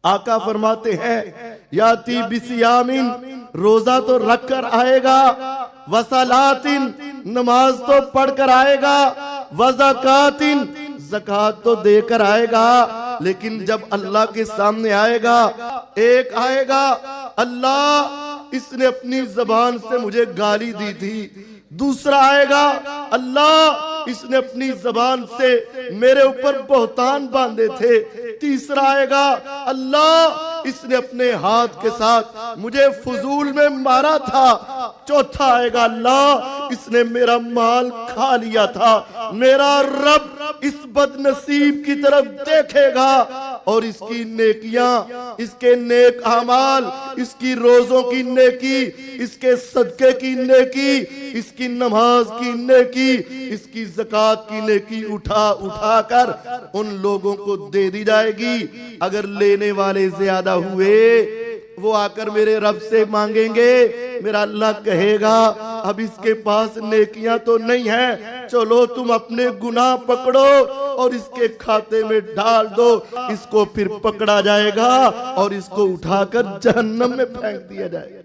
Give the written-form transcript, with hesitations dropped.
आका फरमाते हैं याती बिसियामिन, रोजा तो रख कर आएगा, वसलातिन, नमाज तो पढ़कर आएगा, वज़कातिन, ज़कात तो देकर आएगा। लेकिन जब अल्लाह के सामने आएगा, एक आएगा, अल्लाह इसने अपनी जबान से मुझे गाली दी थी। दूसरा आएगा, अल्लाह इसने अपनी जबान से मेरे ऊपर बहतान बांधे थे। तीसरा आएगा, अल्लाह इसने अपने हाथ के साथ मुझे फजूल में मारा था। चौथा आएगा, अल्लाह इसने मेरा माल खा लिया था। मेरा रब इस बदनसीब की तरफ देखेगा और इसकी नेकियां, इसके नेक अमाल, इसकी रोजों की नेकी, इसके सदके की नेकी, इसकी नमाज की नेकी, इसकी ज़कात की नेकी उठा उठा कर उन लोगों को दे दी जाएगी। अगर लेने वाले ज्यादा हुए, वो आकर मेरे रब से मांगेंगे। मेरा अल्लाह कहेगा अब इसके पास नेकियां तो नहीं है, चलो तुम अपने गुनाह पकड़ो और इसके खाते में डाल दो। इसको फिर पकड़ा जाएगा और इसको उठाकर जहन्नम में फेंक दिया जाएगा।